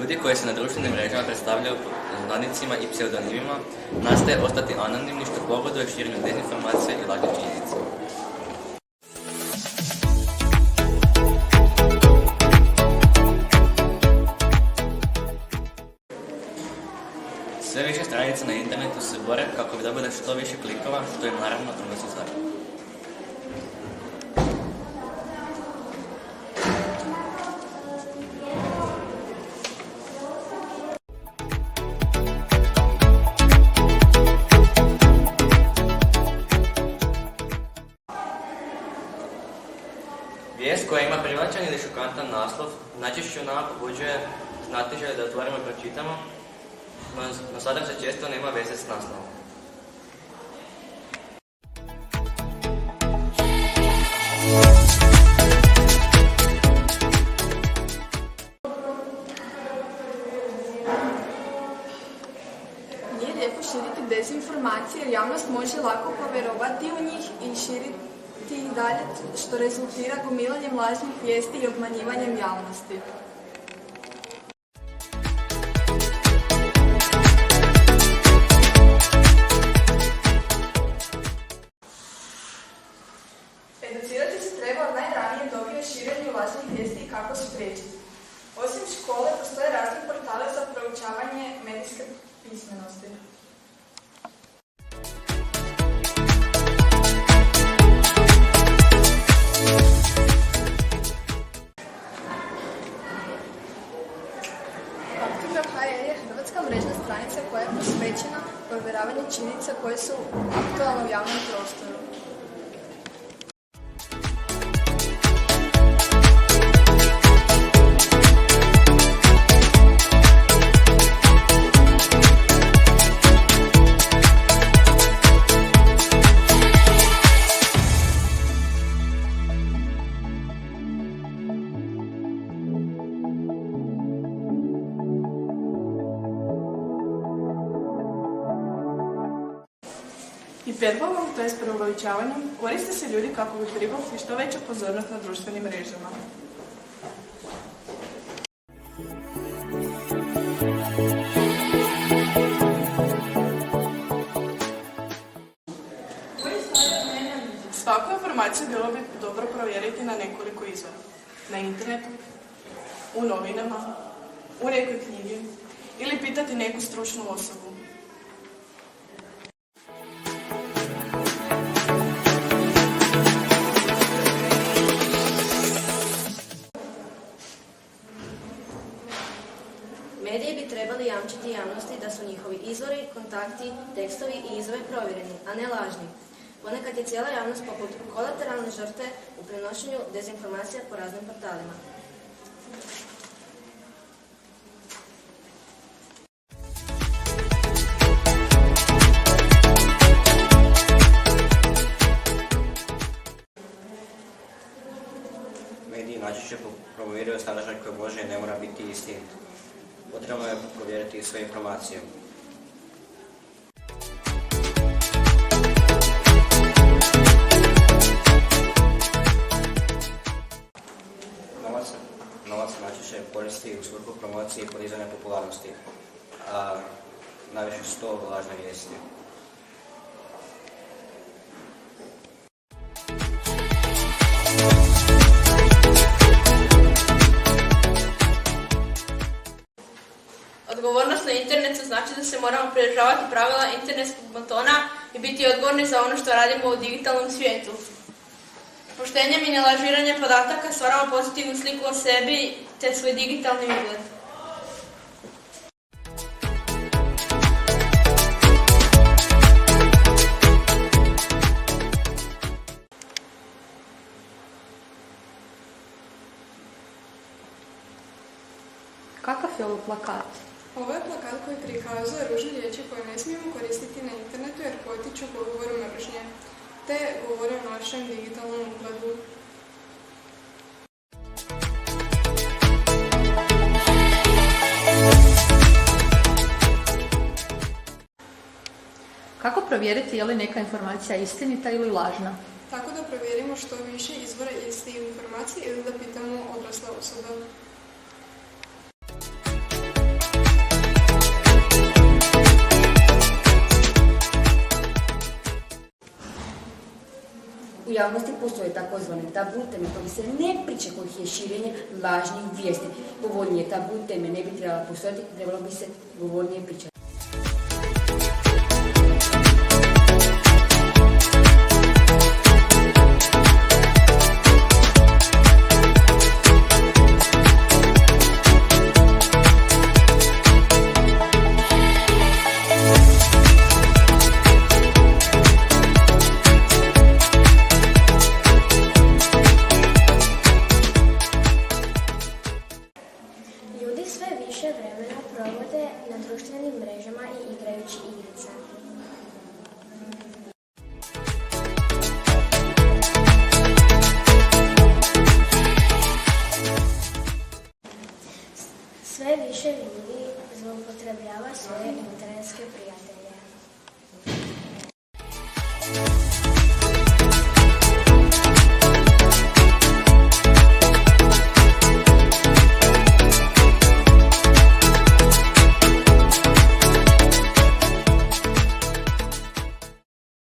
Ljudi koji se na društvenim mrežama predstavljaju nadnicima i pseudonimima nastaje ostati anonimni što pogoduje širenju dezinformacije i lažnih činjenica. Sve više stranica na internetu se bore kako bi dobile što više klikova, što im naravno donosi zaradu. Vijest koja ima privlačan ili šokantan naslov najčešće u nama pobuđuje znatiželju da otvorimo i pročitamo, no sadržaj često nema veze s naslovom. Nije lijepo širiti dezinformacije jer javnost može lako povjerovati u njih i širiti ih dalje, što rezultira gomilanjem lažnih vijesti i obmanjivanjem javnosti. Educirati se treba od najranije dobi o širenju lažnih vijesti i kako spriječiti. Osim škole, postoje razni portali za proučavanje medijske pismenosti. Aktualno.hr je hrvatska mrežna stranica koja je posvećena provjeravanju činjenica koje su aktualne u javnom prostoru. Hiperbolom, to je preuveličavanjem, koriste se ljudi kako bi privukli što veću pozornost na društvenim mrežama. Svaku informaciju bilo bi dobro provjeriti na nekoliko izvora. Na internetu, u novinama, u nekoj knjigi ili pitati neku stručnu osobu. Mediji bi trebali jamčiti javnosti da su njihovi izvori, kontakti, tekstovi i izjave provjereni, a ne lažni. Ponekad je cijela javnost poput kolateralne žrtve u prenošenju dezinformacija po raznim portalima. Mediji najčešće promoviraju sadržaj koji može i ne mora biti istinit. Potrebno je provjeriti sve informacije. Novac najčešće koristi u svrhu promocije i podizanja popularnosti, a najviše su to lažne vijesti. Odgovornost na internetu znači da se moramo pridržavati pravila internetskog bontona i biti odgovorni za ono što radimo u digitalnom svijetu. Poštenjem i nelažiranjem podataka stvaramo pozitivnu sliku o sebi te svoj digitalni ugled. Kakav je ovo plakat? Ovo je plakat koji prikazuje ružne riječi koje ne smijemo koristiti na internetu jer potiču govoru mržnje, te govore o našem digitalnom ugledu. Kako provjeriti je li neka informacija istinita ili lažna? Tako da provjerimo što više izvora iste informacije ili da pitamo odrasle osobe. javnosti postoje takozvane tabu teme koje se ne priče kojih je širenje lažnih vijesti. Povoljnije tabu teme ne bi trebala postojati, trebalo bi se govornije pričati. Ljudi sve više vremena provode na društvenim mrežama i igrajući igrice. Sve više ljudi zloupotrebljava svoje internetske prijatelje.